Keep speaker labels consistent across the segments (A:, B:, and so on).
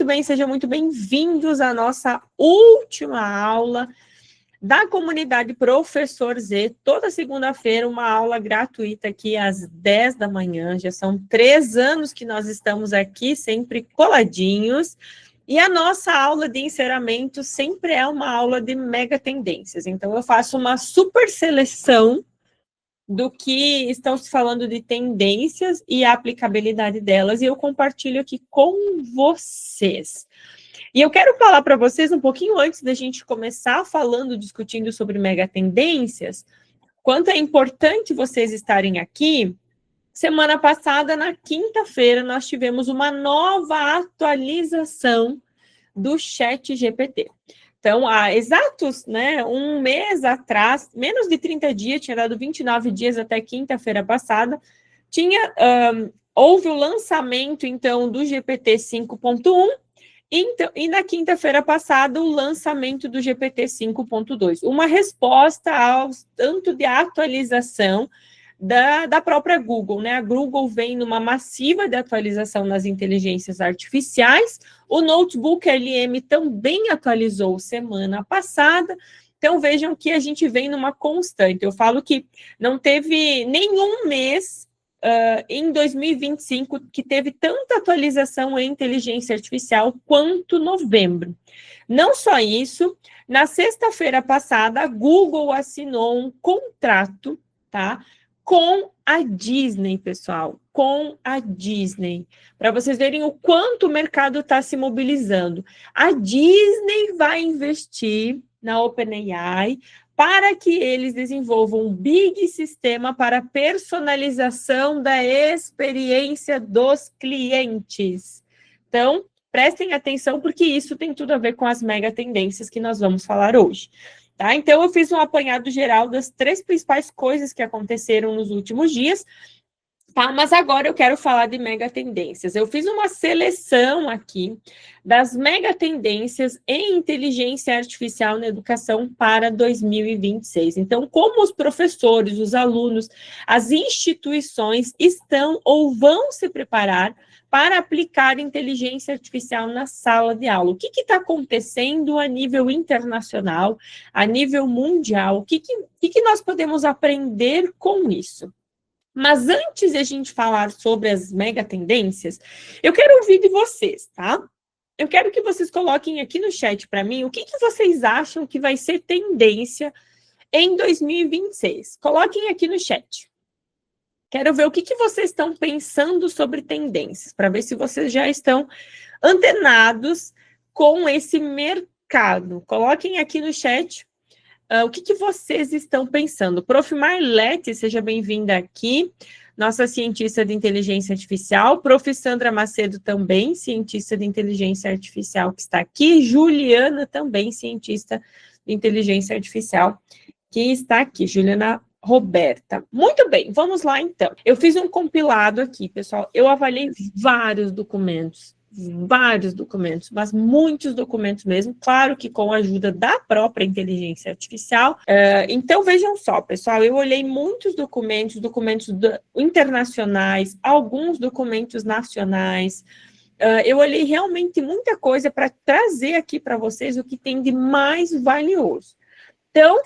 A: bem, sejam muito bem-vindos à nossa última aula da comunidade Professor Z. Toda segunda-feira, uma aula gratuita aqui às 10 da manhã. Já são 3 anos que nós estamos aqui, sempre coladinhos. E a nossa aula de encerramento sempre é uma aula de mega tendências. Então, eu faço uma super seleção do que estão se falando de tendências e a aplicabilidade delas, e eu compartilho aqui com vocês. E eu quero falar para vocês um pouquinho antes da gente começar discutindo sobre mega tendências, quanto é importante vocês estarem aqui. Semana passada, na quinta-feira, nós tivemos uma nova atualização do ChatGPT. Então, há exatos, um mês atrás, menos de 30 dias, tinha dado 29 dias até quinta-feira passada, houve o lançamento, então, do GPT 5.1, e na quinta-feira passada, o lançamento do GPT 5.2. Uma resposta ao tanto de atualização da própria Google, né? A Google vem numa massiva de atualização nas inteligências artificiais. O Notebook LM também atualizou semana passada. Então, vejam que a gente vem numa constante. Eu falo que não teve nenhum mês em 2025 que teve tanta atualização em inteligência artificial quanto novembro. Não só isso, na sexta-feira passada, a Google assinou um contrato, tá? Com a Disney, pessoal, com a Disney, para vocês verem o quanto o mercado está se mobilizando. A Disney vai investir na OpenAI para que eles desenvolvam um big sistema para personalização da experiência dos clientes. Então, prestem atenção, porque isso tem tudo a ver com as mega tendências que nós vamos falar hoje. Tá? Então, eu fiz um apanhado geral das 3 principais coisas que aconteceram nos últimos dias, tá? Mas agora eu quero falar de mega tendências. Eu fiz uma seleção aqui das mega tendências em inteligência artificial na educação para 2026. Então, como os professores, os alunos, as instituições estão ou vão se preparar para aplicar inteligência artificial na sala de aula. O que está acontecendo a nível internacional, a nível mundial? O que nós podemos aprender com isso? Mas antes de a gente falar sobre as mega tendências, eu quero ouvir de vocês, tá? Eu quero que vocês coloquem aqui no chat para mim o que vocês acham que vai ser tendência em 2026. Coloquem aqui no chat. Quero ver o que vocês estão pensando sobre tendências, para ver se vocês já estão antenados com esse mercado. Coloquem aqui no chat o que vocês estão pensando. Prof. Marlete, seja bem-vinda aqui, nossa cientista de inteligência artificial. Prof. Sandra Macedo também, cientista de inteligência artificial que está aqui. Juliana também, cientista de inteligência artificial que está aqui. Juliana Roberta. Muito bem, vamos lá então. Eu fiz um compilado aqui, pessoal. Eu avaliei vários documentos, mas muitos documentos mesmo, claro que com a ajuda da própria inteligência artificial. Então, vejam só, pessoal, eu olhei muitos documentos internacionais, alguns documentos nacionais. Eu olhei realmente muita coisa para trazer aqui para vocês o que tem de mais valioso. Então,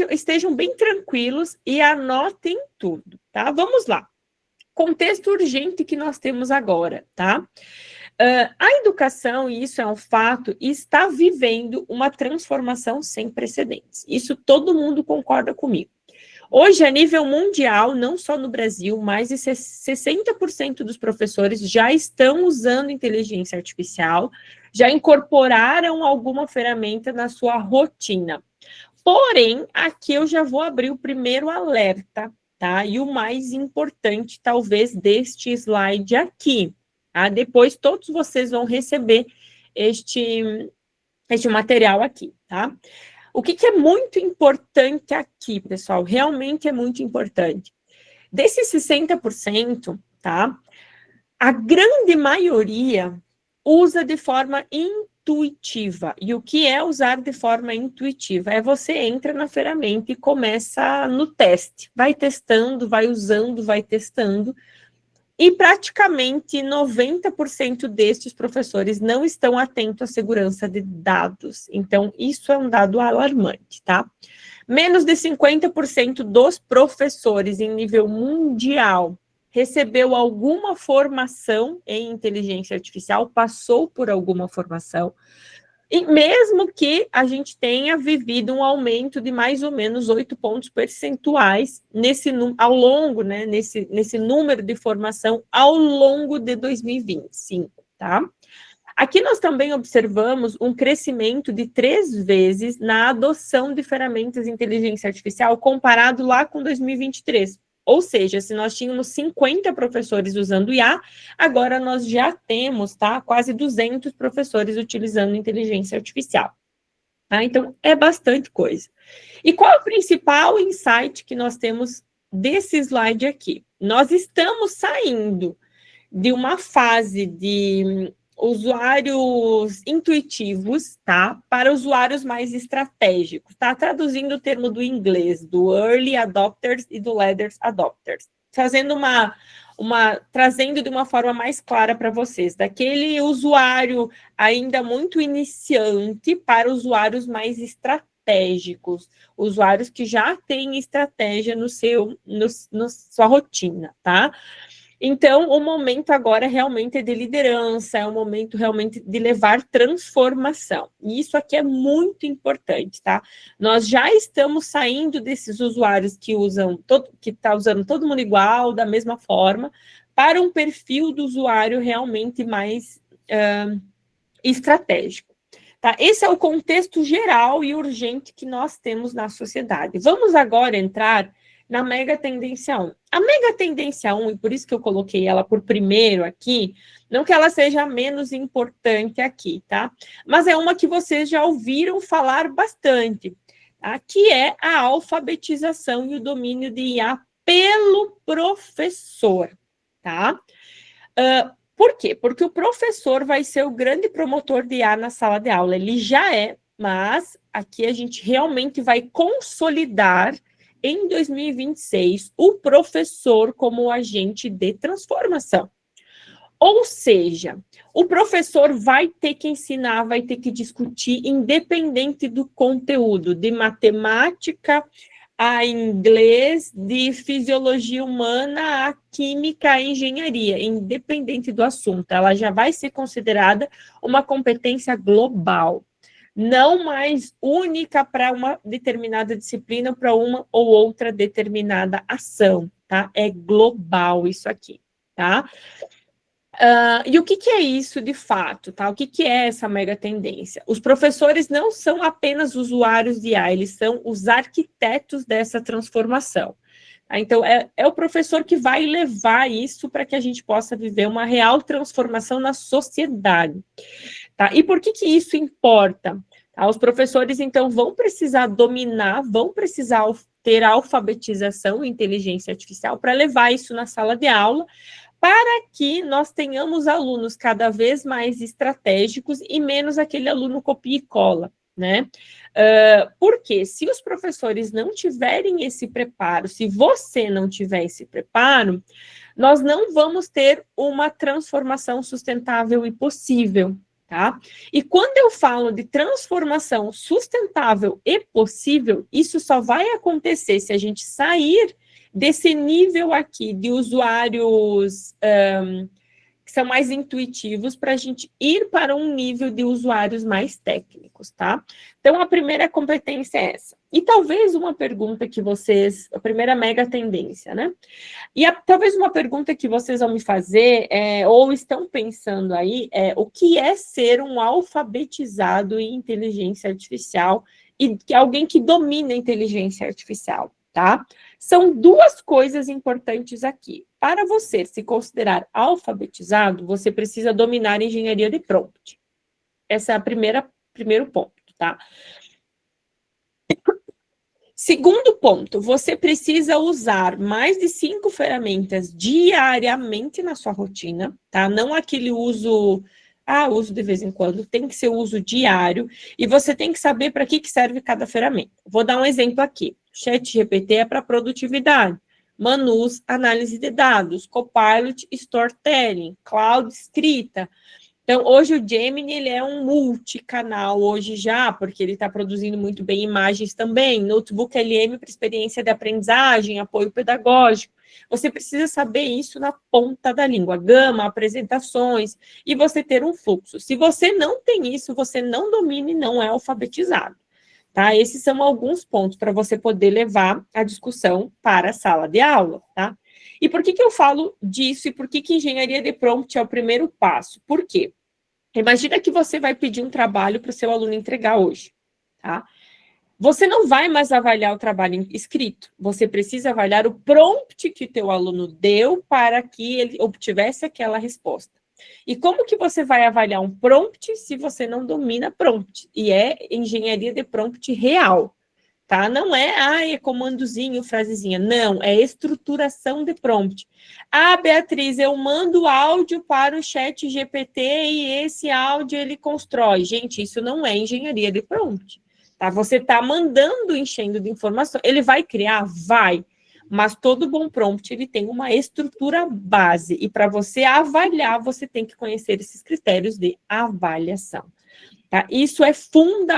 A: estejam bem tranquilos e anotem tudo, tá? Vamos lá. Contexto urgente que nós temos agora, tá? A educação, e isso é um fato, está vivendo uma transformação sem precedentes. Isso todo mundo concorda comigo. Hoje, a nível mundial, não só no Brasil, mais de 60% dos professores já estão usando inteligência artificial, já incorporaram alguma ferramenta na sua rotina. Porém, aqui eu já vou abrir o primeiro alerta, tá? E o mais importante, talvez, deste slide aqui. Tá? Depois, todos vocês vão receber este material aqui, tá? O que é muito importante aqui, pessoal? Realmente é muito importante. Desses 60%, tá? A grande maioria usa de forma intuitiva. E o que é usar de forma intuitiva? É você entra na ferramenta e começa no teste. Vai testando, vai usando, vai testando. E praticamente 90% destes professores não estão atentos à segurança de dados. Então, isso é um dado alarmante, tá? Menos de 50% dos professores em nível mundial recebeu alguma formação em inteligência artificial, passou por alguma formação. E mesmo que a gente tenha vivido um aumento de mais ou menos 8 pontos percentuais ao longo, né, nesse número de formação ao longo de 2025, tá? Aqui nós também observamos um crescimento de 3 vezes na adoção de ferramentas de inteligência artificial comparado lá com 2023. Ou seja, se nós tínhamos 50 professores usando IA, agora nós já temos, tá, quase 200 professores utilizando inteligência artificial. Tá? Então, é bastante coisa. E qual é o principal insight que nós temos desse slide aqui? Nós estamos saindo de uma fase de usuários intuitivos, tá? Para usuários mais estratégicos, tá? Traduzindo o termo do inglês, do early adopters e do later adopters. Trazendo de uma forma mais clara para vocês, daquele usuário ainda muito iniciante para usuários mais estratégicos, usuários que já têm estratégia na sua rotina, tá? Então, o momento agora realmente é de liderança, é um momento realmente de levar transformação. E isso aqui é muito importante, tá? Nós já estamos saindo desses usuários que está usando todo mundo igual, da mesma forma, para um perfil do usuário realmente mais estratégico. Tá? Esse é o contexto geral e urgente que nós temos na sociedade. Vamos agora entrar na mega tendência 1. A mega tendência 1, e por isso que eu coloquei ela por primeiro aqui, não que ela seja menos importante aqui, tá? Mas é uma que vocês já ouviram falar bastante, tá? Que é a alfabetização e o domínio de IA pelo professor, tá? Por quê? Porque o professor vai ser o grande promotor de IA na sala de aula. Ele já é, mas aqui a gente realmente vai consolidar em 2026, o professor como agente de transformação. Ou seja, o professor vai ter que ensinar, vai ter que discutir, independente do conteúdo, de matemática a inglês, de fisiologia humana a química a engenharia, independente do assunto. Ela já vai ser considerada uma competência global. Não mais única para uma determinada disciplina, para uma ou outra determinada ação, tá? É global isso aqui, tá? E o que é isso de fato, tá? O que é essa mega tendência? Os professores não são apenas usuários de IA, eles são os arquitetos dessa transformação. Tá? Então, é o professor que vai levar isso para que a gente possa viver uma real transformação na sociedade. Tá? E por que isso importa? Tá? Os professores, então, vão precisar dominar, vão precisar ter alfabetização e inteligência artificial para levar isso na sala de aula, para que nós tenhamos alunos cada vez mais estratégicos e menos aquele aluno copia e cola, né? Porque se os professores não tiverem esse preparo, se você não tiver esse preparo, nós não vamos ter uma transformação sustentável e possível, tá? E quando eu falo de transformação sustentável e possível, isso só vai acontecer se a gente sair desse nível aqui de usuários que são mais intuitivos para a gente ir para um nível de usuários mais técnicos, tá? Então, a primeira competência é essa. E talvez uma pergunta que vocês... A primeira mega tendência, né? E talvez uma pergunta que vocês vão me fazer, ou estão pensando aí, o que é ser um alfabetizado em inteligência artificial e alguém que domina a inteligência artificial, tá? São duas coisas importantes aqui. Para você se considerar alfabetizado, você precisa dominar a engenharia de prompt. Esse é o primeiro ponto, tá? Segundo ponto, você precisa usar mais de 5 ferramentas diariamente na sua rotina, tá? Não aquele uso de vez em quando, tem que ser uso diário, e você tem que saber para que serve cada ferramenta. Vou dar um exemplo aqui. ChatGPT é para produtividade, Manus, análise de dados, Copilot, storytelling, Cloud, escrita. Então, hoje o Gemini ele é um multicanal hoje já, porque ele está produzindo muito bem imagens também, Notebook LM para experiência de aprendizagem, apoio pedagógico. Você precisa saber isso na ponta da língua, gama, apresentações, e você ter um fluxo. Se você não tem isso, você não domina e não é alfabetizado. Tá? Esses são alguns pontos para você poder levar a discussão para a sala de aula, tá? E por que eu falo disso e por que engenharia de prompt é o primeiro passo? Por quê? Imagina que você vai pedir um trabalho para o seu aluno entregar hoje, tá? Você não vai mais avaliar o trabalho escrito, você precisa avaliar o prompt que o teu aluno deu para que ele obtivesse aquela resposta. E como que você vai avaliar um prompt se você não domina prompt? E é engenharia de prompt real, tá? Não é comandozinho, frasezinha. Não, é estruturação de prompt. Beatriz, eu mando áudio para o chat GPT e esse áudio ele constrói. Gente, isso não é engenharia de prompt, tá? Você tá mandando, enchendo de informação. Ele vai criar? Vai. Mas todo bom prompt, ele tem uma estrutura base. E para você avaliar, você tem que conhecer esses critérios de avaliação. Tá? Isso é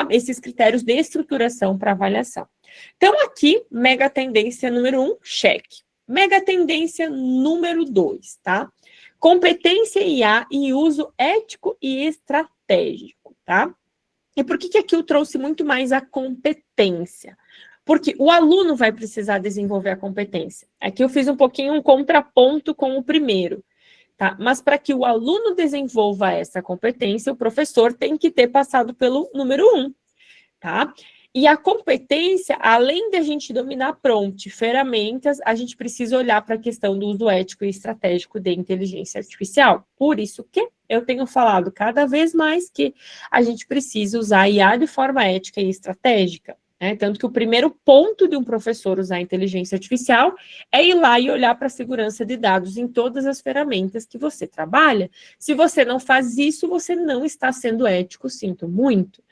A: esses critérios de estruturação para avaliação. Então, aqui, mega tendência número 1, cheque. Mega tendência número 2, tá? Competência IA e uso ético e estratégico, tá? E por que aqui eu trouxe muito mais a competência? Porque o aluno vai precisar desenvolver a competência. Aqui eu fiz um pouquinho um contraponto com o primeiro. Tá? Mas para que o aluno desenvolva essa competência, o professor tem que ter passado pelo número 1, tá? E a competência, além de a gente dominar prompt, ferramentas, a gente precisa olhar para a questão do uso ético e estratégico de inteligência artificial. Por isso que eu tenho falado cada vez mais que a gente precisa usar a IA de forma ética e estratégica. Tanto que o primeiro ponto de um professor usar a inteligência artificial é ir lá e olhar para a segurança de dados em todas as ferramentas que você trabalha. Se você não faz isso, você não está sendo ético, sinto muito.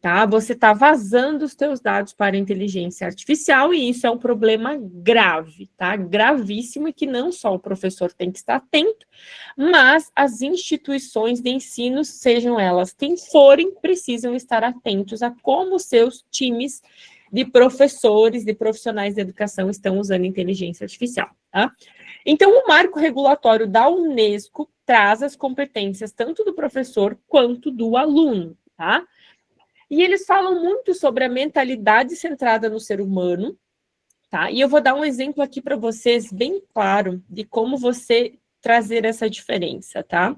A: Tá? Você está vazando os teus dados para a inteligência artificial e isso é um problema grave, tá? Gravíssimo e que não só o professor tem que estar atento, mas as instituições de ensino, sejam elas quem forem, precisam estar atentos a como seus times de professores, de profissionais de educação estão usando inteligência artificial, tá? Então, o marco regulatório da Unesco traz as competências tanto do professor quanto do aluno, tá? E eles falam muito sobre a mentalidade centrada no ser humano, tá? E eu vou dar um exemplo aqui para vocês bem claro de como você trazer essa diferença, tá?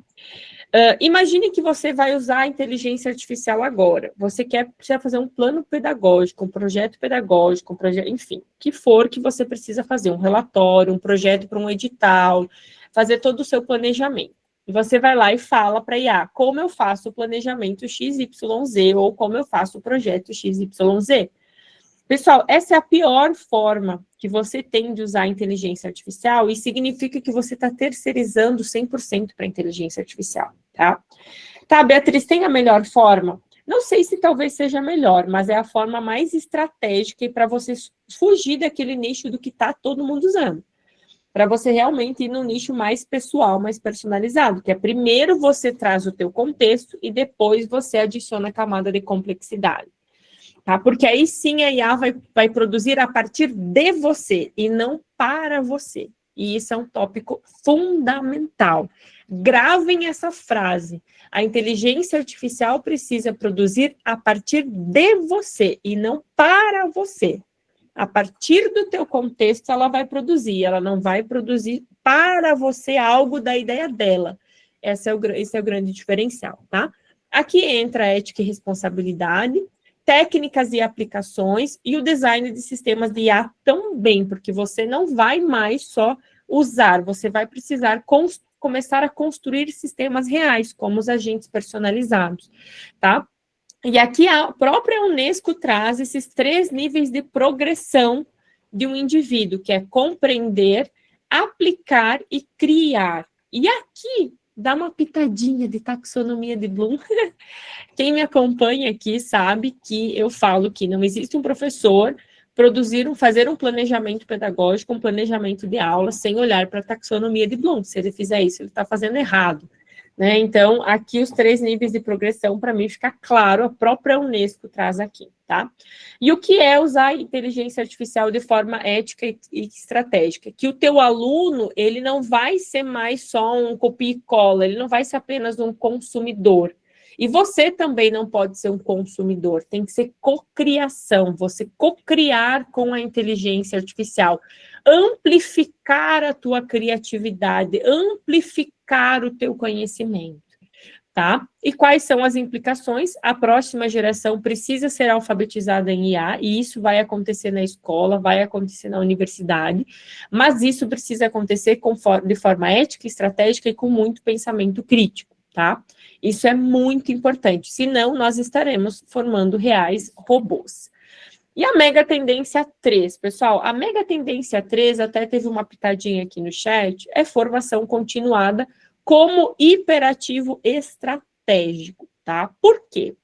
A: Imagine que você vai usar a inteligência artificial agora. Você precisa fazer um plano pedagógico, um projeto pedagógico, enfim, o que for que você precisa fazer, um relatório, um projeto para um edital, fazer todo o seu planejamento. E você vai lá e fala para a IA, como eu faço o planejamento XYZ ou como eu faço o projeto XYZ. Pessoal, essa é a pior forma que você tem de usar a inteligência artificial e significa que você está terceirizando 100% para a inteligência artificial, tá? Tá, Beatriz, tem a melhor forma? Não sei se talvez seja melhor, mas é a forma mais estratégica e para você fugir daquele nicho do que está todo mundo usando. Para você realmente ir no nicho mais pessoal, mais personalizado, que é primeiro você traz o teu contexto e depois você adiciona a camada de complexidade. Tá? Porque aí sim a IA vai produzir a partir de você e não para você. E isso é um tópico fundamental. Gravem essa frase. A inteligência artificial precisa produzir a partir de você e não para você. A partir do teu contexto, ela vai produzir. Ela não vai produzir para você algo da ideia dela. Esse é o grande diferencial, tá? Aqui entra a ética e responsabilidade, técnicas e aplicações e o design de sistemas de IA também, porque você não vai mais só usar, você vai precisar começar a construir sistemas reais, como os agentes personalizados, tá? E aqui a própria Unesco traz esses 3 níveis de progressão de um indivíduo, que é compreender, aplicar e criar. E aqui dá uma pitadinha de taxonomia de Bloom. Quem me acompanha aqui sabe que eu falo que não existe um professor fazer um planejamento pedagógico, um planejamento de aula, sem olhar para a taxonomia de Bloom. Se ele fizer isso, ele está fazendo errado. Né? Então, aqui os 3 níveis de progressão, para mim, fica claro, a própria Unesco traz aqui, tá? E o que é usar a inteligência artificial de forma ética e estratégica? Que o teu aluno, ele não vai ser mais só um copia e cola, ele não vai ser apenas um consumidor. E você também não pode ser um consumidor, tem que ser cocriação, você cocriar com a inteligência artificial, amplificar a tua criatividade, amplificar o teu conhecimento, tá? E quais são as implicações? A próxima geração precisa ser alfabetizada em IA, e isso vai acontecer na escola, vai acontecer na universidade, mas isso precisa acontecer de forma ética, estratégica e com muito pensamento crítico, tá? Isso é muito importante, senão nós estaremos formando reais robôs. E a mega tendência 3, pessoal, a mega tendência 3, até teve uma pitadinha aqui no chat, é formação continuada como hiperativo estratégico, tá? Por quê?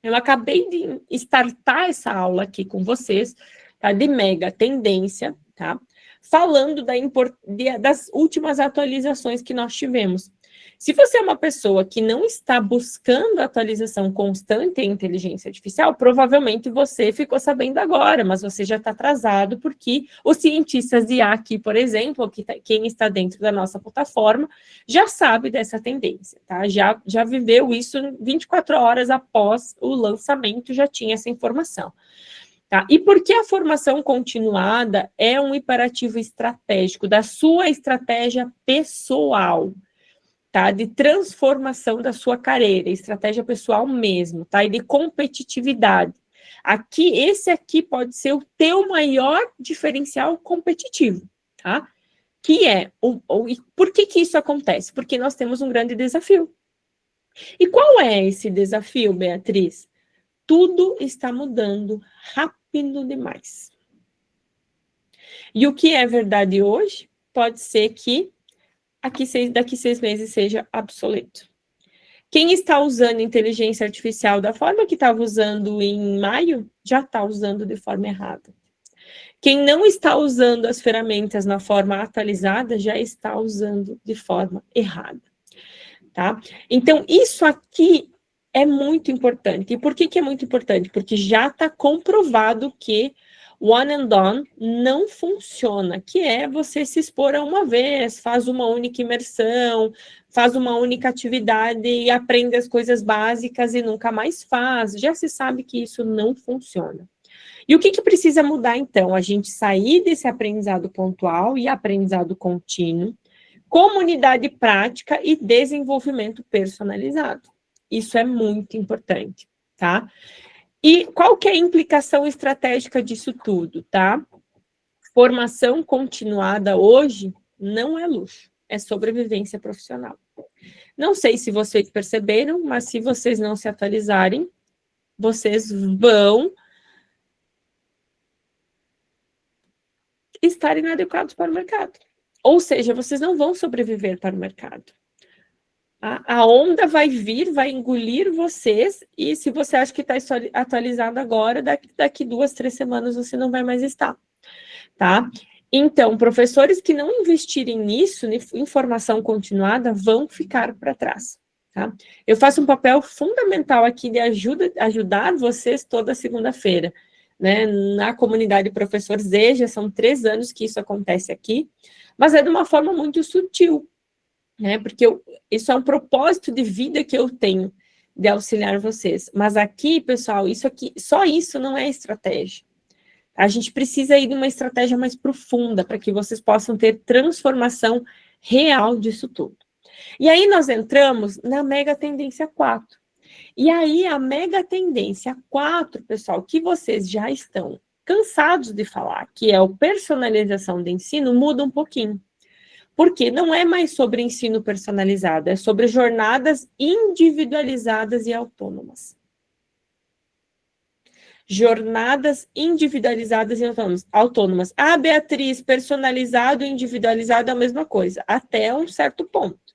A: Eu acabei de startar essa aula aqui com vocês, tá? De mega tendência, tá? Falando das últimas atualizações que nós tivemos. Se você é uma pessoa que não está buscando atualização constante em inteligência artificial, provavelmente você ficou sabendo agora, mas você já está atrasado, porque os cientistas de IA aqui, por exemplo, quem está dentro da nossa plataforma, já sabe dessa tendência, tá? Já viveu isso 24 horas após o lançamento, já tinha essa informação. Tá? E por que a formação continuada é um imperativo estratégico da sua estratégia pessoal? Tá? De transformação da sua carreira, estratégia pessoal mesmo, tá? E de competitividade. Esse aqui pode ser o teu maior diferencial competitivo, tá? Que é, por que isso acontece? Porque nós temos um grande desafio. E qual é esse desafio, Beatriz? Tudo está mudando rápido demais. E o que é verdade hoje, pode ser que daqui 6 meses seja obsoleto. Quem está usando inteligência artificial da forma que estava usando em maio, já está usando de forma errada. Quem não está usando as ferramentas na forma atualizada, já está usando de forma errada. Tá? Então, isso aqui é muito importante. E por que é muito importante? Porque já está comprovado que one and done não funciona, que é você se expor a uma vez, faz uma única imersão, faz uma única atividade e aprende as coisas básicas e nunca mais faz. Já se sabe que isso não funciona. E o que precisa mudar, então? A gente sair desse aprendizado pontual e aprendizado contínuo, comunidade prática e desenvolvimento personalizado. Isso é muito importante, tá? E qual que é a implicação estratégica disso tudo, tá? Formação continuada hoje não é luxo, é sobrevivência profissional. Não sei se vocês perceberam, mas se vocês não se atualizarem, vocês vão estar inadequados para o mercado. Ou seja, vocês não vão sobreviver para o mercado. A onda vai vir, vai engolir vocês, e se você acha que está atualizado agora, daqui 2, 3 semanas você não vai mais estar, tá? Então, professores que não investirem nisso, em formação continuada, vão ficar para trás, tá? Eu faço um papel fundamental aqui de ajudar vocês toda segunda-feira, né? Na comunidade Professor Z, já são 3 anos que isso acontece aqui, mas é de uma forma muito sutil, né? Porque isso é um propósito de vida que eu tenho de auxiliar vocês. Mas aqui, pessoal, só isso não é estratégia. A gente precisa ir de uma estratégia mais profunda para que vocês possam ter transformação real disso tudo. E aí nós entramos na mega tendência 4. E aí a mega tendência 4, pessoal, que vocês já estão cansados de falar, que é a personalização de ensino, muda um pouquinho. Porque não é mais sobre ensino personalizado, é sobre jornadas individualizadas e autônomas. Jornadas individualizadas e autônomas. Ah, Beatriz, personalizado e individualizado é a mesma coisa, até um certo ponto.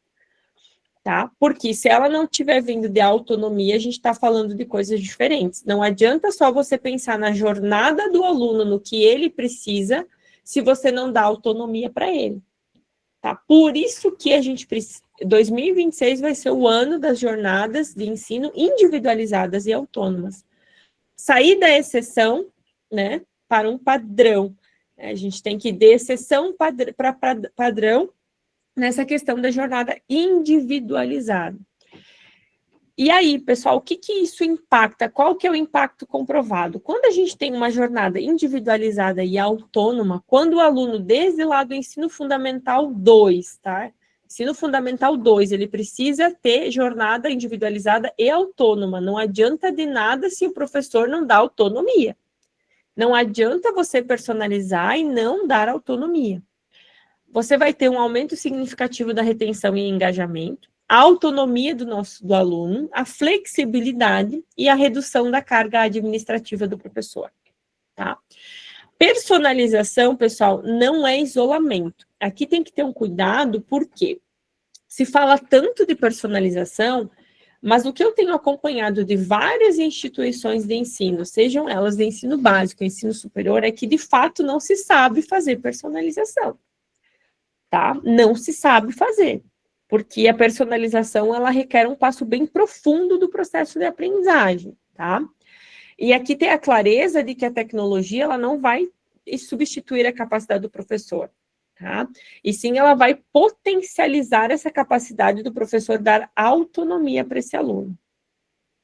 A: tá? Porque se ela não estiver vindo de autonomia, a gente está falando de coisas diferentes. Não adianta só você pensar na jornada do aluno, no que ele precisa, se você não dá autonomia para ele. Tá? Por isso que a gente precisa. 2026 vai ser o ano das jornadas de ensino individualizadas e autônomas. Sair da exceção, né, para um padrão. A gente tem que ir de exceção para padrão nessa questão da jornada individualizada. E aí, pessoal, o que isso impacta? Qual que é o impacto comprovado? Quando a gente tem uma jornada individualizada e autônoma, quando o aluno, desde lá do ensino fundamental 2, tá? Ensino fundamental 2, ele precisa ter jornada individualizada e autônoma. Não adianta de nada se o professor não dá autonomia. Não adianta você personalizar e não dar autonomia. Você vai ter um aumento significativo da retenção e engajamento, a autonomia do aluno, a flexibilidade e a redução da carga administrativa do professor, tá? Personalização, pessoal, não é isolamento. Aqui tem que ter um cuidado, porque se fala tanto de personalização, mas o que eu tenho acompanhado de várias instituições de ensino, sejam elas de ensino básico, ensino superior, é que de fato não se sabe fazer personalização. Tá? Não se sabe fazer, porque a personalização, ela requer um passo bem profundo do processo de aprendizagem, tá? E aqui tem a clareza de que a tecnologia, ela não vai substituir a capacidade do professor, tá? E sim, ela vai potencializar essa capacidade do professor dar autonomia para esse aluno,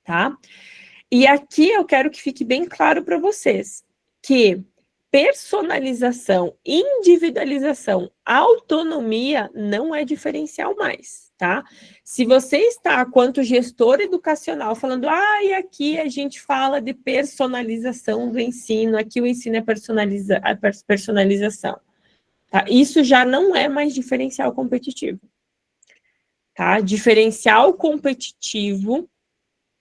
A: tá? E aqui eu quero que fique bem claro para vocês que personalização, individualização, autonomia não é diferencial mais, tá? Se você está, quanto gestor educacional, falando, e aqui a gente fala de personalização do ensino, aqui o ensino é personalização, tá? Isso já não é mais diferencial competitivo, tá? Diferencial competitivo,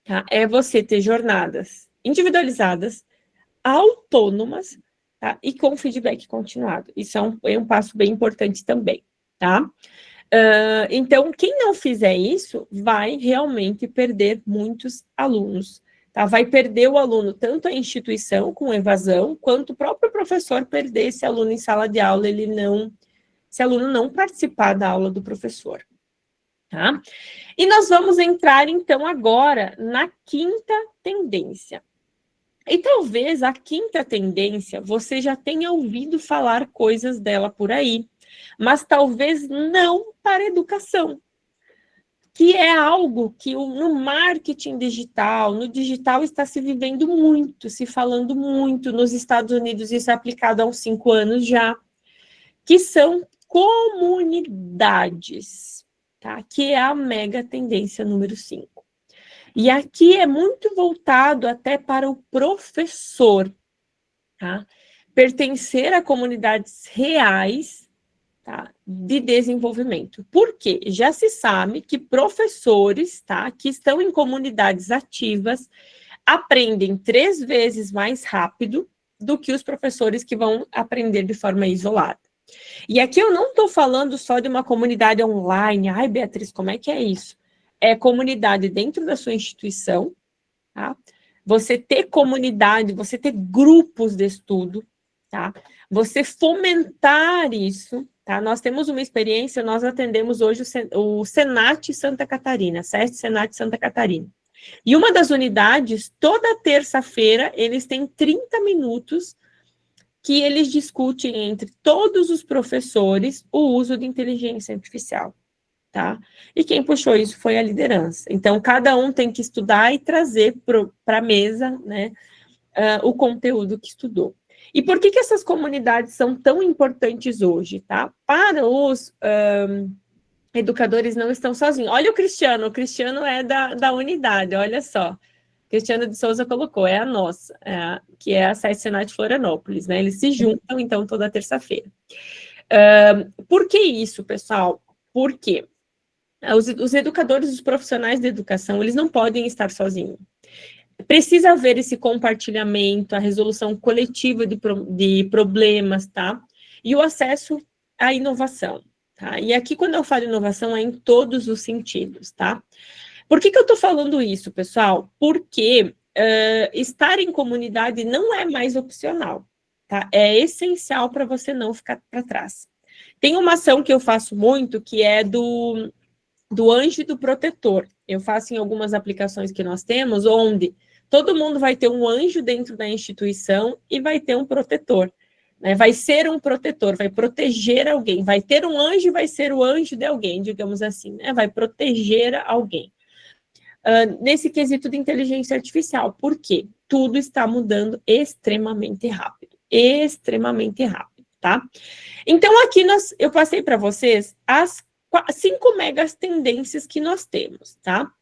A: tá? É você ter jornadas individualizadas, autônomas, tá? E com feedback continuado. Isso é um passo bem importante também, tá? Então, quem não fizer isso, vai realmente perder muitos alunos, tá? Vai perder o aluno, tanto a instituição com evasão, quanto o próprio professor perder esse aluno em sala de aula, esse aluno não participar da aula do professor, tá? E nós vamos entrar, então, agora na quinta tendência. E talvez a quinta tendência, você já tenha ouvido falar coisas dela por aí, mas talvez não para a educação, que é algo que no marketing digital, no digital está se vivendo muito, se falando muito, nos Estados Unidos isso é aplicado há uns 5 anos já, que são comunidades, tá? Que é a mega tendência número 5. E aqui é muito voltado até para o professor, tá? Pertencer a comunidades reais, tá? De desenvolvimento. Por quê? Já se sabe que professores, tá? Que estão em comunidades ativas aprendem 3 vezes mais rápido do que os professores que vão aprender de forma isolada. E aqui eu não estou falando só de uma comunidade online. Ai, Beatriz, como é que é isso? É comunidade dentro da sua instituição, tá? Você ter comunidade, você ter grupos de estudo, tá? Você fomentar isso, tá? Nós temos uma experiência, nós atendemos hoje o Senat Santa Catarina, SESC Senat Santa Catarina. E uma das unidades, toda terça-feira, eles têm 30 minutos que eles discutem entre todos os professores o uso de inteligência artificial. Tá? E quem puxou isso foi a liderança. Então, cada um tem que estudar e trazer para a mesa, né, o conteúdo que estudou. E por que essas comunidades são tão importantes hoje, tá? Para os educadores não estão sozinhos. Olha o Cristiano é da unidade, olha só. Cristiano de Souza colocou, é a nossa, que é a SESC Senat Florianópolis, né? Eles se juntam, então, toda terça-feira. Por que isso, pessoal? Por quê? Os educadores, os profissionais de educação, eles não podem estar sozinhos. Precisa haver esse compartilhamento, a resolução coletiva de problemas, tá? E o acesso à inovação, tá? E aqui, quando eu falo inovação, é em todos os sentidos, tá? Por que eu estou falando isso, pessoal? Porque estar em comunidade não é mais opcional, tá? É essencial para você não ficar para trás. Tem uma ação que eu faço muito, que é do anjo e do protetor. Eu faço em algumas aplicações que nós temos, onde todo mundo vai ter um anjo dentro da instituição e vai ter um protetor. Né? Vai ser um protetor, vai proteger alguém. Vai ter um anjo e vai ser o anjo de alguém, digamos assim. Né? Vai proteger alguém. Nesse quesito de inteligência artificial. Por quê? Tudo está mudando extremamente rápido. Extremamente rápido, tá? Então, aqui eu passei para vocês as 5 megas tendências que nós temos, tá?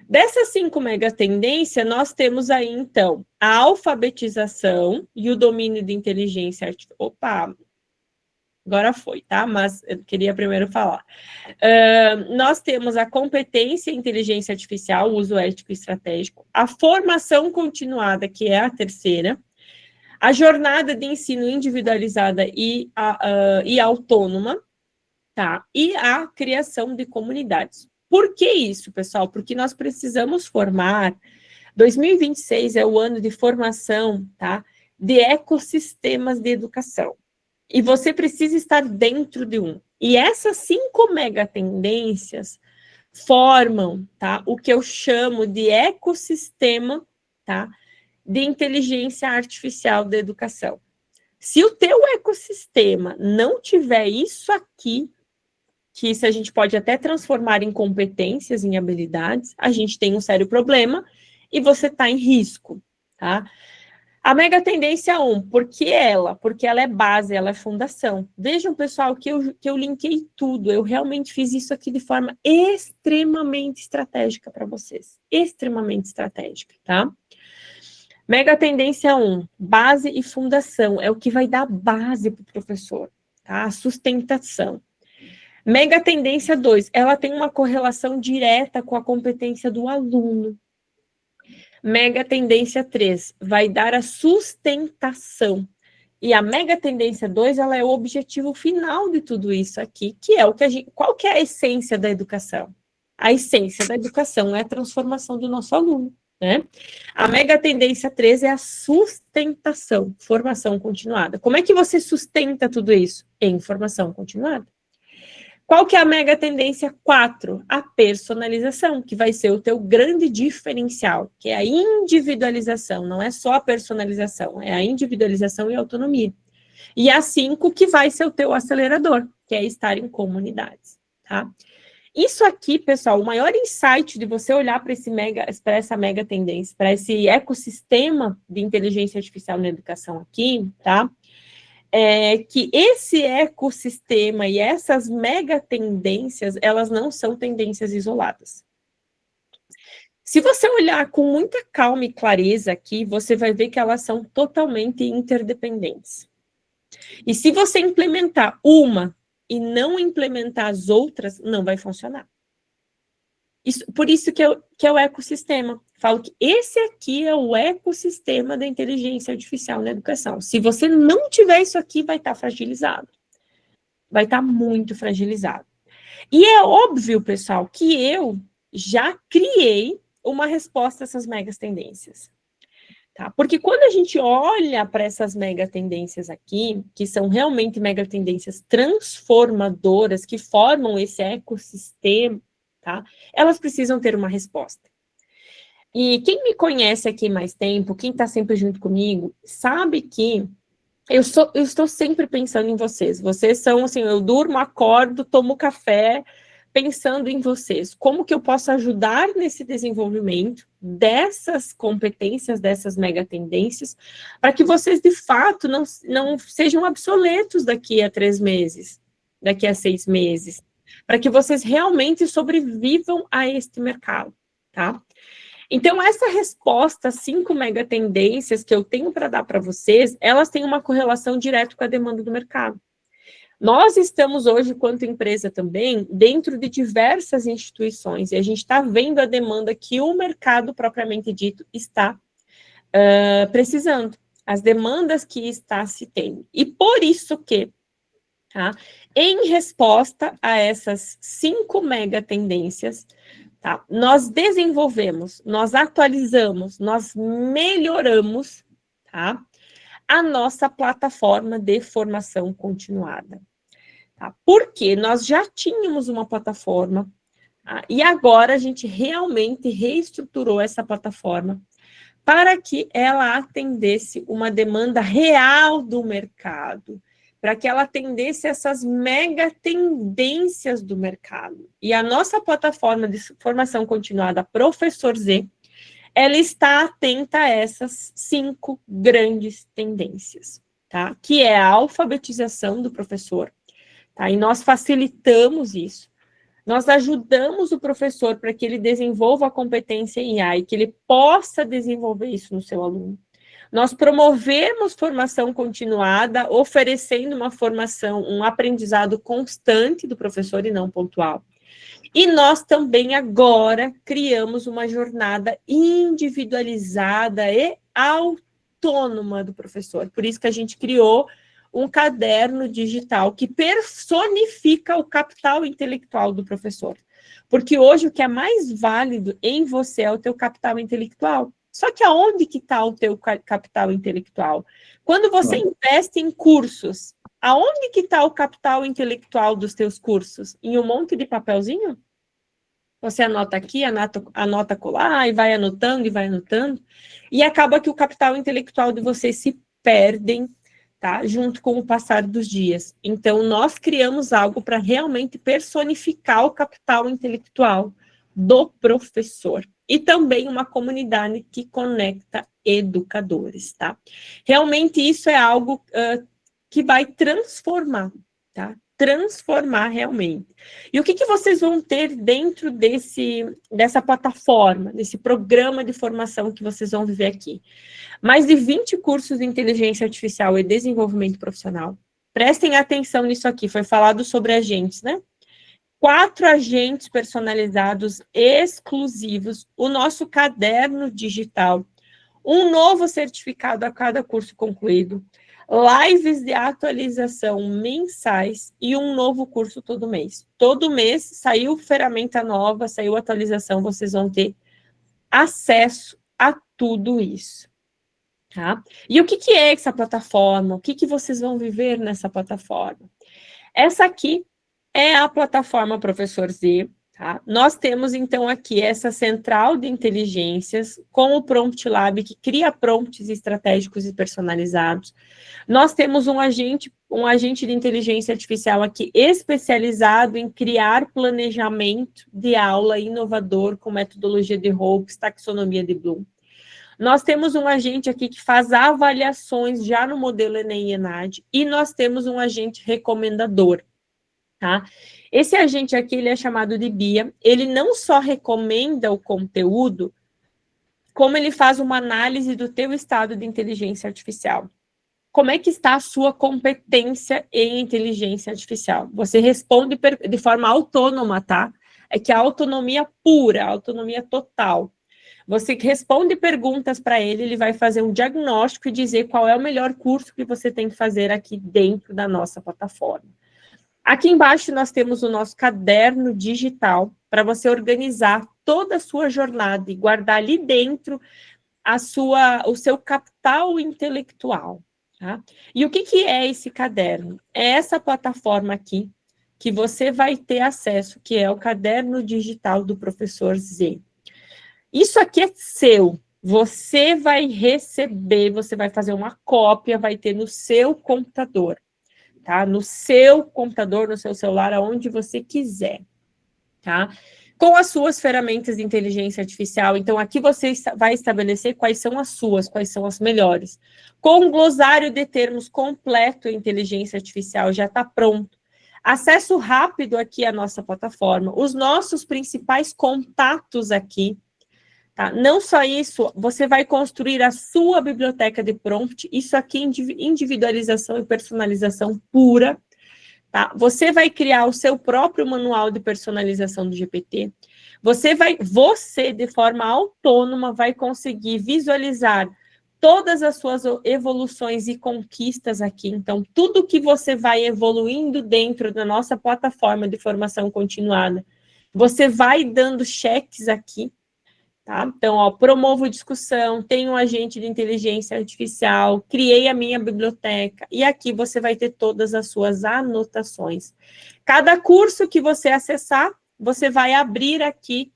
A: Dessas 5 megas tendências, nós temos aí, então, a alfabetização e o domínio de inteligência artificial. Opa, agora foi, tá? Mas eu queria primeiro falar. Nós temos a competência e inteligência artificial, o uso ético e estratégico, a formação continuada, que é a terceira, a jornada de ensino individualizada e autônoma, tá? E a criação de comunidades. Por que isso, pessoal? Porque nós precisamos formar, 2026 é o ano de formação, tá? De ecossistemas de educação. E você precisa estar dentro de um. E essas 5 megatendências formam, tá? O que eu chamo de ecossistema, tá? De inteligência artificial da educação. Se o teu ecossistema não tiver isso aqui, que isso a gente pode até transformar em competências, em habilidades, a gente tem um sério problema e você está em risco, tá? A mega tendência 1, porque ela é base, ela é fundação. Vejam, pessoal, que eu linkei tudo, eu realmente fiz isso aqui de forma extremamente estratégica para vocês, extremamente estratégica, tá? Mega tendência 1, base e fundação, é o que vai dar base para o professor, tá? A sustentação. Mega tendência 2, ela tem uma correlação direta com a competência do aluno. Mega tendência 3, vai dar a sustentação. E a mega tendência 2, ela é o objetivo final de tudo isso aqui, que é o que qual que é a essência da educação? A essência da educação é a transformação do nosso aluno, né? A mega tendência 3 é a sustentação, formação continuada. Como é que você sustenta tudo isso? Em formação continuada. Qual que é a mega tendência 4? A personalização, que vai ser o teu grande diferencial, que é a individualização, não é só a personalização, é a individualização e a autonomia. E a 5, que vai ser o teu acelerador, que é estar em comunidades, tá? Isso aqui, pessoal, o maior insight de você olhar para essa mega tendência, para esse ecossistema de inteligência artificial na educação aqui, tá? É que esse ecossistema e essas mega tendências, elas não são tendências isoladas. Se você olhar com muita calma e clareza aqui, você vai ver que elas são totalmente interdependentes. E se você implementar uma e não implementar as outras, não vai funcionar. Por isso que é o ecossistema. Falo que esse aqui é o ecossistema da inteligência artificial na educação. Se você não tiver isso aqui, vai estar fragilizado. Vai estar muito fragilizado. E é óbvio, pessoal, que eu já criei uma resposta a essas megas tendências. Tá? Porque quando a gente olha para essas mega tendências aqui, que são realmente mega tendências transformadoras, que formam esse ecossistema, tá? Elas precisam ter uma resposta. E quem me conhece aqui mais tempo, quem está sempre junto comigo, sabe que eu estou sempre pensando em vocês. Vocês são, assim, eu durmo, acordo, tomo café, pensando em vocês. Como que eu posso ajudar nesse desenvolvimento dessas competências, dessas mega tendências, para que vocês, de fato, não sejam obsoletos daqui a 3 meses, daqui a 6 meses, para que vocês realmente sobrevivam a este mercado, tá? Então, essa resposta, 5 mega tendências que eu tenho para dar para vocês, elas têm uma correlação direta com a demanda do mercado. Nós estamos hoje, quanto empresa também, dentro de diversas instituições, e a gente está vendo a demanda que o mercado, propriamente dito, está precisando, as demandas que está se tendo. E por isso que tá? Em resposta a essas 5 mega tendências, tá? Nós desenvolvemos, nós atualizamos, nós melhoramos, tá? A nossa plataforma de formação continuada. Tá? Porque nós já tínhamos uma plataforma, tá? E agora a gente realmente reestruturou essa plataforma para que ela atendesse uma demanda real do mercado, para que ela atendesse essas mega tendências do mercado. E a nossa plataforma de formação continuada, Professor Z, ela está atenta a essas 5 grandes tendências, tá? Que é a alfabetização do professor, tá? E nós facilitamos isso. Nós ajudamos o professor para que ele desenvolva a competência em IA e que ele possa desenvolver isso no seu aluno. Nós promovemos formação continuada, oferecendo uma formação, um aprendizado constante do professor e não pontual. E nós também agora criamos uma jornada individualizada e autônoma do professor. Por isso que a gente criou um caderno digital que personifica o capital intelectual do professor. Porque hoje o que é mais válido em você é o teu capital intelectual. Só que aonde que está o teu capital intelectual? Quando você investe em cursos, aonde que está o capital intelectual dos teus cursos? Em um monte de papelzinho? Você anota aqui, anota colar, e vai anotando, e acaba que o capital intelectual de vocês se perdem, tá? Junto com o passar dos dias. Então, nós criamos algo para realmente personificar o capital intelectual do professor. E também uma comunidade que conecta educadores, tá? Realmente isso é algo que vai transformar, tá? Transformar realmente. E o que vocês vão ter dentro dessa plataforma, desse programa de formação que vocês vão viver aqui? Mais de 20 cursos de inteligência artificial e desenvolvimento profissional. Prestem atenção nisso aqui, foi falado sobre agentes, né? 4 agentes personalizados exclusivos, o nosso caderno digital, um novo certificado a cada curso concluído, lives de atualização mensais e um novo curso todo mês. Todo mês saiu ferramenta nova, saiu atualização, vocês vão ter acesso a tudo isso. Tá? E o que é essa plataforma? O que vocês vão viver nessa plataforma? Essa aqui é a plataforma Professor Z, tá? Nós temos, então, aqui essa central de inteligências com o Prompt Lab, que cria prompts estratégicos e personalizados. Nós temos um agente de inteligência artificial aqui especializado em criar planejamento de aula inovador com metodologia de Hopes, taxonomia de Bloom. Nós temos um agente aqui que faz avaliações já no modelo Enem e ENAD, e nós temos um agente recomendador, tá? Esse agente aqui, ele é chamado de BIA, ele não só recomenda o conteúdo, como ele faz uma análise do teu estado de inteligência artificial. Como é que está a sua competência em inteligência artificial? Você responde de forma autônoma, tá? É que a autonomia pura, a autonomia total. Você responde perguntas para ele, ele vai fazer um diagnóstico e dizer qual é o melhor curso que você tem que fazer aqui dentro da nossa plataforma. Aqui embaixo nós temos o nosso caderno digital para você organizar toda a sua jornada e guardar ali dentro o seu capital intelectual. Tá? E o que é esse caderno? É essa plataforma aqui que você vai ter acesso, que é o caderno digital do Professor Z. Isso aqui é seu, você vai receber, você vai fazer uma cópia, vai ter no seu computador, tá? No seu computador, no seu celular, aonde você quiser, tá? Com as suas ferramentas de inteligência artificial, então aqui você vai estabelecer quais são as melhores. Com o glossário de termos completo em inteligência artificial, já está pronto. Acesso rápido aqui à nossa plataforma, os nossos principais contatos aqui, tá? Não só isso, você vai construir a sua biblioteca de prompt, isso aqui é individualização e personalização pura, tá? Você vai criar o seu próprio manual de personalização do GPT, você de forma autônoma vai conseguir visualizar todas as suas evoluções e conquistas aqui. Então, tudo que você vai evoluindo dentro da nossa plataforma de formação continuada, você vai dando cheques aqui, tá? Então, ó, promovo discussão, tenho um agente de inteligência artificial, criei a minha biblioteca, e aqui você vai ter todas as suas anotações. Cada curso que você acessar, você vai abrir aqui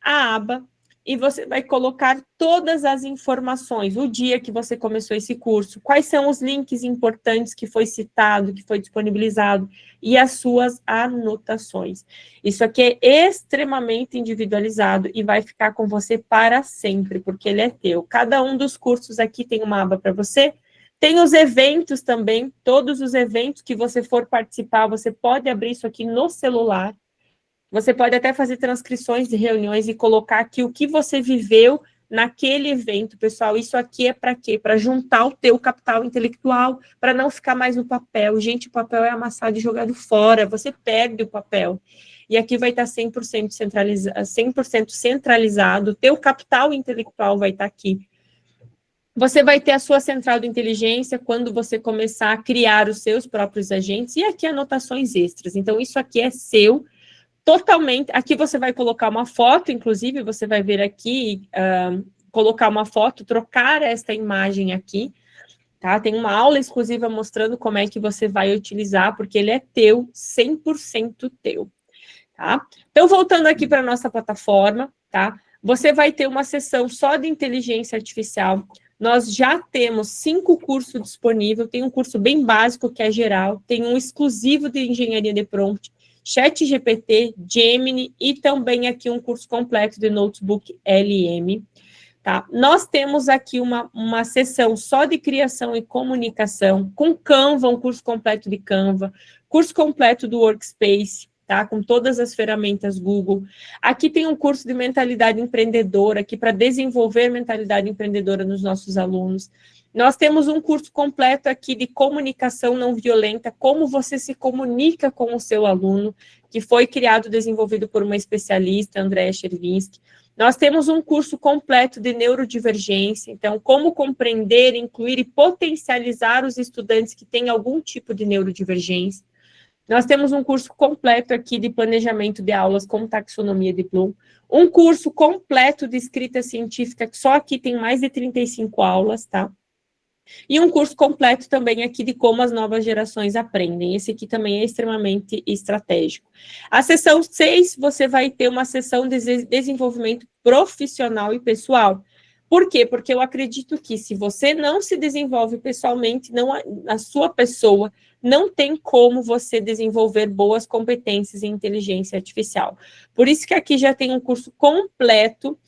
A: a aba e você vai colocar todas as informações, o dia que você começou esse curso, quais são os links importantes que foi citado, que foi disponibilizado, e as suas anotações. Isso aqui é extremamente individualizado e vai ficar com você para sempre, porque ele é teu. Cada um dos cursos aqui tem uma aba para você. Tem os eventos também, todos os eventos que você for participar, você pode abrir isso aqui no celular. Você pode até fazer transcrições de reuniões e colocar aqui o que você viveu naquele evento, pessoal. Isso aqui é para quê? Para juntar o teu capital intelectual, para não ficar mais no papel. Gente, o papel é amassado e jogado fora, você perde o papel. E aqui vai estar 100% centralizado, o teu capital intelectual vai estar aqui. Você vai ter a sua central de inteligência quando você começar a criar os seus próprios agentes, e aqui anotações extras. Então, isso aqui é seu, totalmente. Aqui você vai colocar uma foto, inclusive, você vai ver aqui, colocar uma foto, trocar esta imagem aqui, tá? Tem uma aula exclusiva mostrando como é que você vai utilizar, porque ele é teu, 100% teu, tá? Então, voltando aqui para a nossa plataforma, tá? Você vai ter uma sessão só de inteligência artificial. Nós já temos 5 cursos disponíveis, tem um curso bem básico, que é geral, tem um exclusivo de engenharia de prompt, ChatGPT, Gemini e também aqui um curso completo de Notebook LM, tá? Nós temos aqui uma sessão só de criação e comunicação, com Canva, um curso completo de Canva, curso completo do Workspace, tá? Com todas as ferramentas Google. Aqui tem um curso de mentalidade empreendedora, aqui para desenvolver mentalidade empreendedora nos nossos alunos. Nós temos um curso completo aqui de comunicação não violenta, como você se comunica com o seu aluno, que foi criado e desenvolvido por uma especialista, Andréa Chervinsky. Nós temos um curso completo de neurodivergência, então, como compreender, incluir e potencializar os estudantes que têm algum tipo de neurodivergência. Nós temos um curso completo aqui de planejamento de aulas com taxonomia de Bloom, um curso completo de escrita científica, que só aqui tem mais de 35 aulas, tá? E um curso completo também aqui de como as novas gerações aprendem. Esse aqui também é extremamente estratégico. A sessão 6, você vai ter uma sessão de desenvolvimento profissional e pessoal. Por quê? Porque eu acredito que se você não se desenvolve pessoalmente, não, a sua pessoa, não tem como você desenvolver boas competências em inteligência artificial. Por isso que aqui já tem um curso completo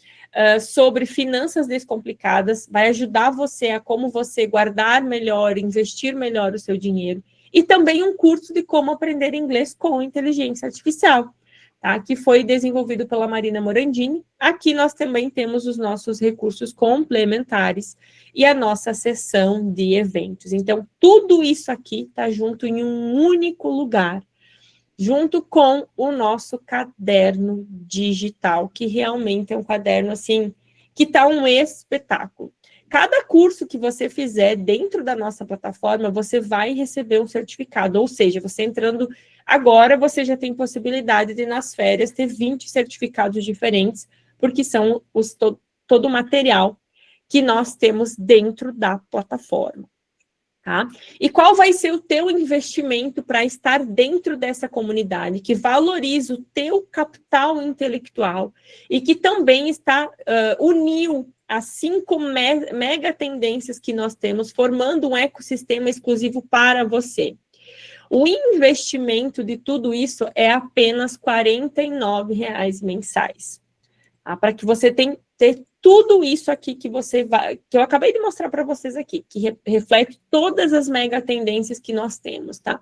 A: sobre finanças descomplicadas, vai ajudar você a como você guardar melhor, investir melhor o seu dinheiro, e também um curso de como aprender inglês com inteligência artificial, tá? Que foi desenvolvido pela Marina Morandini. Aqui nós também temos os nossos recursos complementares e a nossa sessão de eventos. Então, tudo isso aqui está junto em um único lugar, junto com o nosso caderno digital, que realmente é um caderno, assim, que está um espetáculo. Cada curso que você fizer dentro da nossa plataforma, você vai receber um certificado, ou seja, você entrando agora, você já tem possibilidade de, nas férias, ter 20 certificados diferentes, porque são todo o material que nós temos dentro da plataforma. Tá? E qual vai ser o teu investimento para estar dentro dessa comunidade que valoriza o teu capital intelectual e que também uniu as 5 mega tendências que nós temos, formando um ecossistema exclusivo para você. O investimento de tudo isso é apenas R$ 49,00 mensais, tá? Para que você ter tudo isso aqui que eu acabei de mostrar para vocês aqui, que reflete todas as mega tendências que nós temos, tá?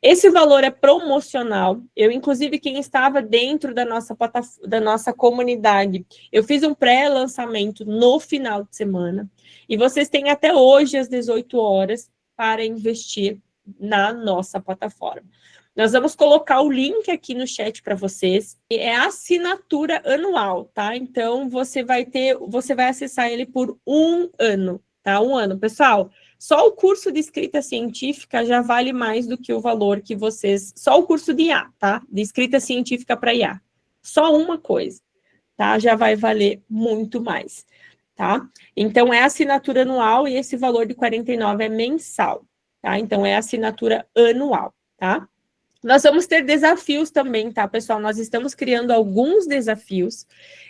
A: Esse valor é promocional. Eu, inclusive, quem estava dentro da nossa comunidade, eu fiz um pré-lançamento no final de semana, e vocês têm até hoje, às 18 horas, para investir na nossa plataforma. Nós vamos colocar o link aqui no chat para vocês. É assinatura anual, tá? Então, você vai acessar ele por 1 ano, tá? 1 ano. Pessoal, só o curso de escrita científica já vale mais do que o valor que vocês... Só o curso de IA, tá? De escrita científica para IA. Só uma coisa, tá? Já vai valer muito mais, tá? Então, é assinatura anual e esse valor de 49 é mensal, tá? Então, é assinatura anual, tá? Nós vamos ter desafios também, tá, pessoal? Nós estamos criando alguns desafios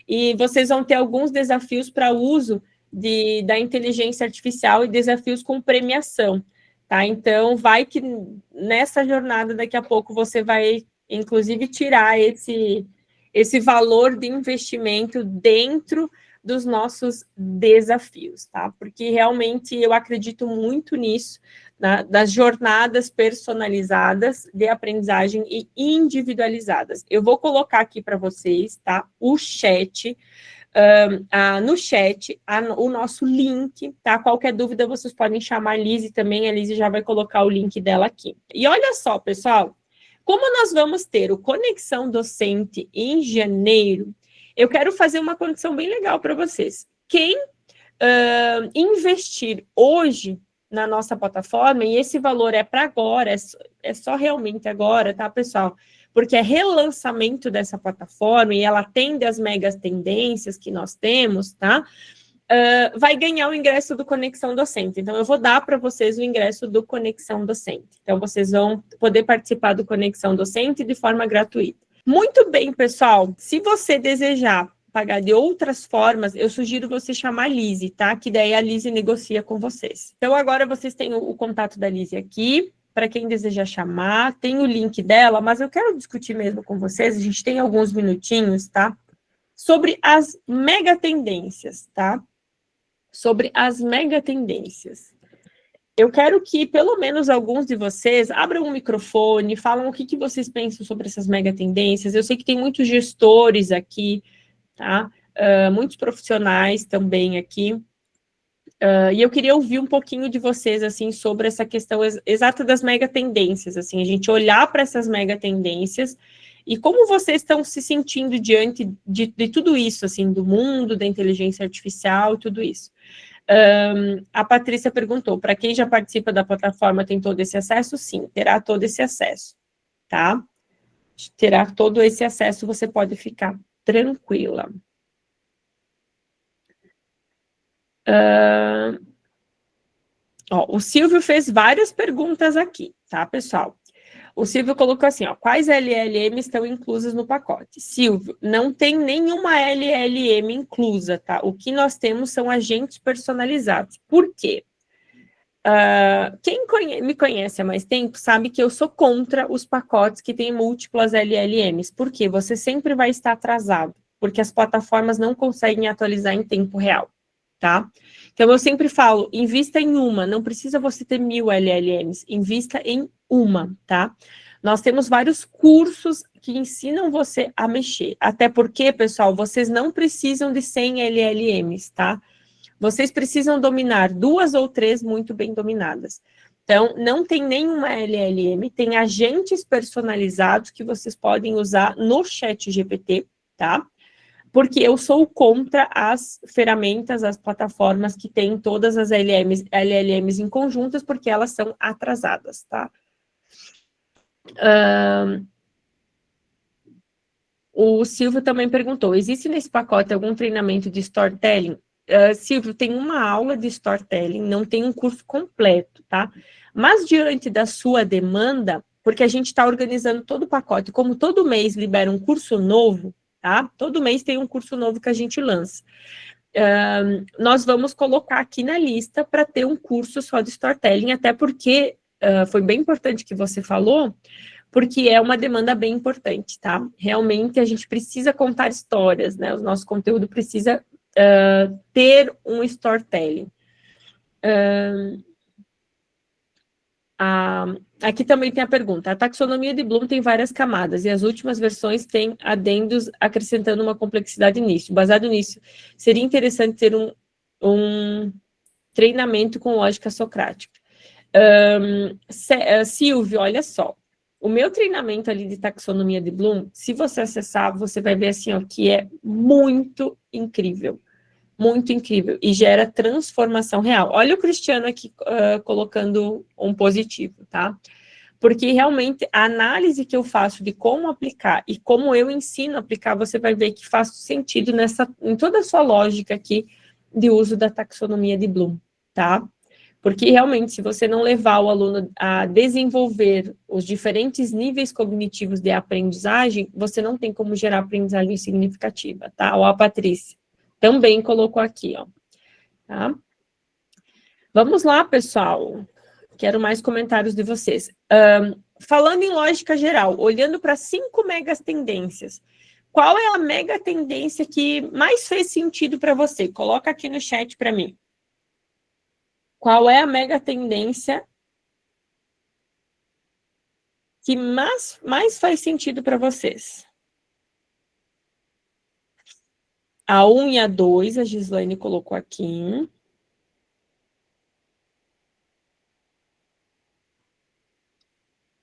A: e vocês vão ter alguns desafios para uso da inteligência artificial e desafios com premiação, tá? Então, vai que nessa jornada, daqui a pouco, você vai, inclusive, tirar esse valor de investimento dentro dos nossos desafios, tá? Porque realmente eu acredito muito nisso, das jornadas personalizadas de aprendizagem e individualizadas. Eu vou colocar aqui para vocês, tá? O chat, no chat, o nosso link, tá? Qualquer dúvida, vocês podem chamar a Lise também, a Lise já vai colocar o link dela aqui. E olha só, pessoal, como nós vamos ter o Conexão Docente em janeiro, eu quero fazer uma condição bem legal para vocês. Quem investir hoje na nossa plataforma, e esse valor é para agora, é só realmente agora, tá, pessoal? Porque é relançamento dessa plataforma e ela atende as megas tendências que nós temos, tá? Vai ganhar o ingresso do Conexão Docente. Então, eu vou dar para vocês o ingresso do Conexão Docente. Então, vocês vão poder participar do Conexão Docente de forma gratuita. Muito bem, pessoal. Se você desejar pagar de outras formas, eu sugiro você chamar a Lise, tá? Que daí a Lise negocia com vocês. Então, agora vocês têm o contato da Lise aqui, para quem desejar chamar, tem o link dela, mas eu quero discutir mesmo com vocês, a gente tem alguns minutinhos, tá? Sobre as mega tendências, tá? Sobre as mega tendências. Eu quero que, pelo menos, alguns de vocês abram um microfone, falam o que vocês pensam sobre essas mega tendências. Eu sei que tem muitos gestores aqui, tá? Muitos profissionais também aqui. E eu queria ouvir um pouquinho de vocês, assim, sobre essa questão exata das mega tendências, assim, a gente olhar para essas mega tendências e como vocês estão se sentindo diante de tudo isso, assim, do mundo, da inteligência artificial e tudo isso. A Patrícia perguntou, para quem já participa da plataforma tem todo esse acesso? Sim, terá todo esse acesso, tá? Terá todo esse acesso, você pode ficar tranquila. O Silvio fez várias perguntas aqui, tá, pessoal? O Silvio colocou assim, ó, quais LLM estão inclusas no pacote? Silvio, não tem nenhuma LLM inclusa, tá? O que nós temos são agentes personalizados. Por quê? Quem me conhece há mais tempo sabe que eu sou contra os pacotes que têm múltiplas LLMs. Por quê? Você sempre vai estar atrasado, porque as plataformas não conseguem atualizar em tempo real, tá? Então, eu sempre falo, invista em uma, não precisa você ter 1000 LLMs, invista em uma, tá? Nós temos vários cursos que ensinam você a mexer, até porque, pessoal, vocês não precisam de 100 LLMs, tá? Vocês precisam dominar 2 ou 3 muito bem dominadas. Então, não tem nenhuma LLM, tem agentes personalizados que vocês podem usar no ChatGPT, tá? Porque eu sou contra as ferramentas, as plataformas que têm todas as LLMs em conjuntas, porque elas são atrasadas, tá? O Silvio também perguntou, existe nesse pacote algum treinamento de storytelling? Silvio, tem uma aula de storytelling, não tem um curso completo, tá? Mas diante da sua demanda, porque a gente está organizando todo o pacote, como todo mês libera um curso novo, tá? Todo mês tem um curso novo que a gente lança. Nós vamos colocar aqui na lista para ter um curso só de storytelling, até porque foi bem importante que você falou, porque é uma demanda bem importante, tá? Realmente a gente precisa contar histórias, né? O nosso conteúdo precisa ter um storytelling. Aqui também tem a pergunta, a taxonomia de Bloom tem várias camadas, e as últimas versões têm adendos acrescentando uma complexidade nisso. Baseado nisso, seria interessante ter um treinamento com lógica socrática. Silvio, olha só, o meu treinamento ali de taxonomia de Bloom, se você acessar, você vai ver assim, ó, que é muito incrível. muito incrível e gera transformação real. Olha o Cristiano aqui colocando um positivo, tá? Porque realmente a análise que eu faço de como aplicar e como eu ensino a aplicar, você vai ver que faz sentido em toda a sua lógica aqui de uso da taxonomia de Bloom, tá? Porque realmente, se você não levar o aluno a desenvolver os diferentes níveis cognitivos de aprendizagem, você não tem como gerar aprendizagem significativa, tá? Ó, a Patrícia também colocou aqui, ó. Tá? Vamos lá, pessoal. Quero mais comentários de vocês. Falando em lógica geral, olhando para 5 megas tendências, qual é a mega tendência que mais fez sentido para você? Coloca aqui no chat para mim. Qual é a mega tendência que mais faz sentido para vocês? A 1 e a 2, a Gislaine colocou aqui.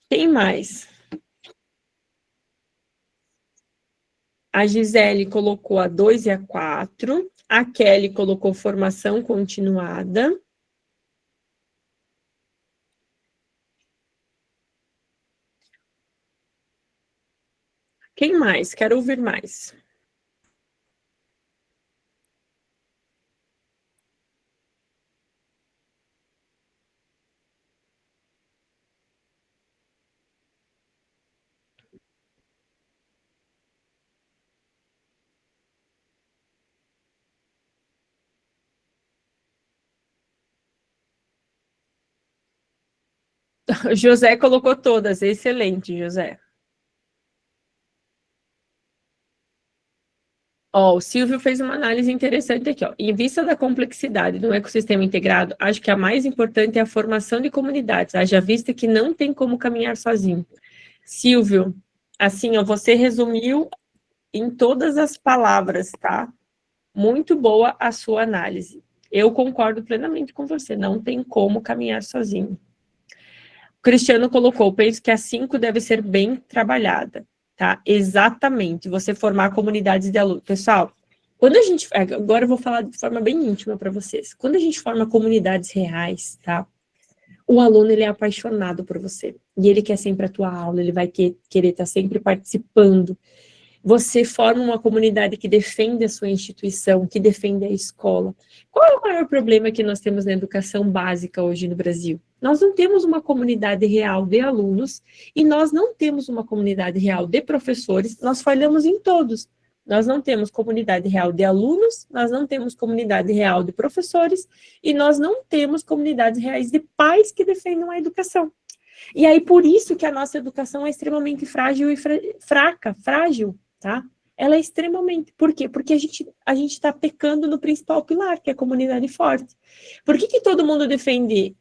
A: Tem mais. A Gisele colocou a 2 e a 4. A Kelly colocou formação continuada. Quem mais? Quero ouvir mais. José colocou todas. Excelente, José. Ó, o Silvio fez uma análise interessante aqui, ó. Em vista da complexidade do ecossistema integrado, acho que a mais importante é a formação de comunidades, haja vista que não tem como caminhar sozinho. Silvio, assim, ó, você resumiu em todas as palavras, tá? Muito boa a sua análise. Eu concordo plenamente com você, não tem como caminhar sozinho. O Cristiano colocou, penso que a 5 deve ser bem trabalhada, tá? Exatamente, você formar comunidades de alunos. Pessoal, quando a gente... Agora eu vou falar de forma bem íntima para vocês. Quando a gente forma comunidades reais, tá? O aluno, ele é apaixonado por você. E ele quer sempre a tua aula, ele vai querer estar sempre participando. Você forma uma comunidade que defende a sua instituição, que defende a escola. Qual é o maior problema que nós temos na educação básica hoje no Brasil? Nós não temos uma comunidade real de alunos e nós não temos uma comunidade real de professores, nós falhamos em todos. Nós não temos comunidade real de alunos, nós não temos comunidade real de professores e nós não temos comunidades reais de pais que defendam a educação. E aí, por isso que a nossa educação é extremamente frágil e frágil, tá? Ela é extremamente... Por quê? Porque a gente está pecando no principal pilar, que é a comunidade forte. Por que todo mundo defende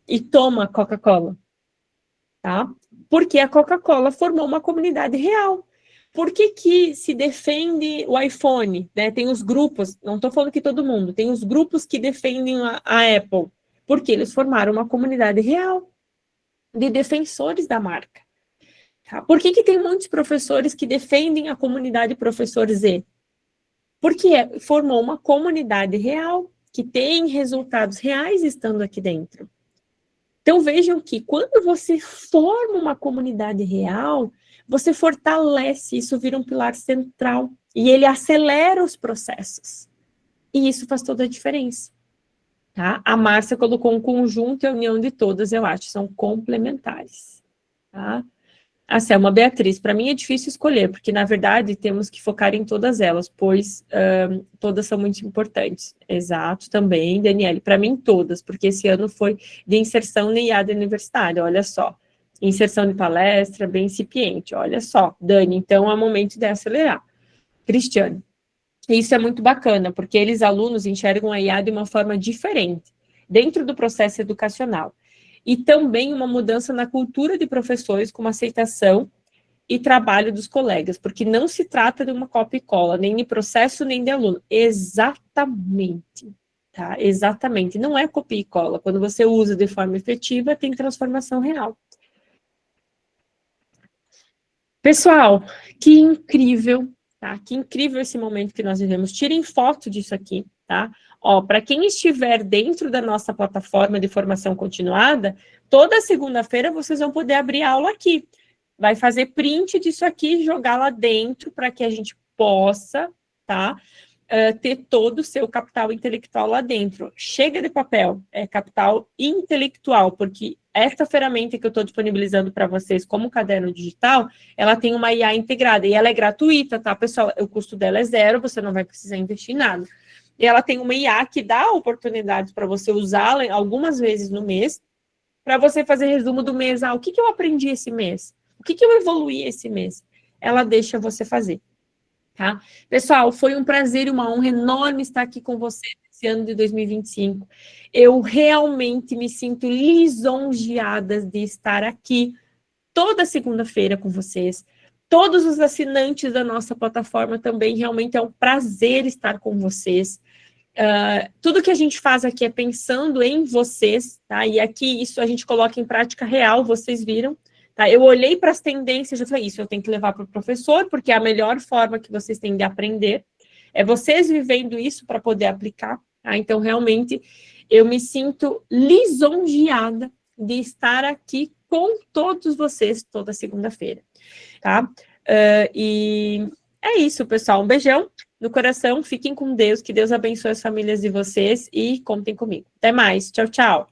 A: e toma Coca-Cola? Tá? Porque a Coca-Cola formou uma comunidade real. Por que se defende o iPhone? Né? Tem os grupos, não estou falando que todo mundo, tem os grupos que defendem a Apple. Porque eles formaram uma comunidade real de defensores da marca. Tá? Por que tem muitos professores que defendem a comunidade Professor Z? Porque formou uma comunidade real, que tem resultados reais estando aqui dentro. Então, vejam que quando você forma uma comunidade real, você fortalece, isso vira um pilar central, e ele acelera os processos. E isso faz toda a diferença. Tá? A Márcia colocou um conjunto e a união de todas, eu acho, são complementares. Tá? A Selma Beatriz, para mim é difícil escolher, porque na verdade temos que focar em todas elas, pois todas são muito importantes. Exato, também, Daniele, para mim todas, porque esse ano foi de inserção na IAD universitária, olha só. Inserção de palestra, bem incipiente, olha só. Dani, então é o momento de acelerar. Cristiane, isso é muito bacana, porque eles, alunos, enxergam a IA de uma forma diferente, dentro do processo educacional. E também uma mudança na cultura de professores, com aceitação e trabalho dos colegas, porque não se trata de uma copia e cola, nem de processo, nem de aluno. Exatamente, tá? Exatamente. Não é copia e cola. Quando você usa de forma efetiva, tem transformação real. Pessoal, que incrível, tá? Que incrível esse momento que nós vivemos. Tirem foto disso aqui, tá? Ó, para quem estiver dentro da nossa plataforma de formação continuada, toda segunda-feira vocês vão poder abrir aula aqui. Vai fazer print disso aqui e jogar lá dentro para que a gente possa, tá? Ter todo o seu capital intelectual lá dentro. Chega de papel, é capital intelectual, porque esta ferramenta que eu estou disponibilizando para vocês como caderno digital, ela tem uma IA integrada, e ela é gratuita, tá, pessoal? O custo dela é zero, você não vai precisar investir em nada. E ela tem uma IA que dá oportunidades para você usá-la algumas vezes no mês, para você fazer resumo do mês. O que eu aprendi esse mês? O que eu evoluí esse mês? Ela deixa você fazer. Tá? Pessoal, foi um prazer e uma honra enorme estar aqui com vocês esse ano de 2025. Eu realmente me sinto lisonjeada de estar aqui toda segunda-feira com vocês. Todos os assinantes da nossa plataforma também, realmente é um prazer estar com vocês. Tudo que a gente faz aqui é pensando em vocês, tá? E aqui isso a gente coloca em prática real, vocês viram. Tá, eu olhei para as tendências e falei, isso eu tenho que levar para o professor, porque é a melhor forma que vocês têm de aprender. É vocês vivendo isso para poder aplicar. Tá? Então, realmente, eu me sinto lisonjeada de estar aqui com todos vocês toda segunda-feira. Tá? E é isso, pessoal. Um beijão no coração. Fiquem com Deus. Que Deus abençoe as famílias de vocês e contem comigo. Até mais. Tchau, tchau.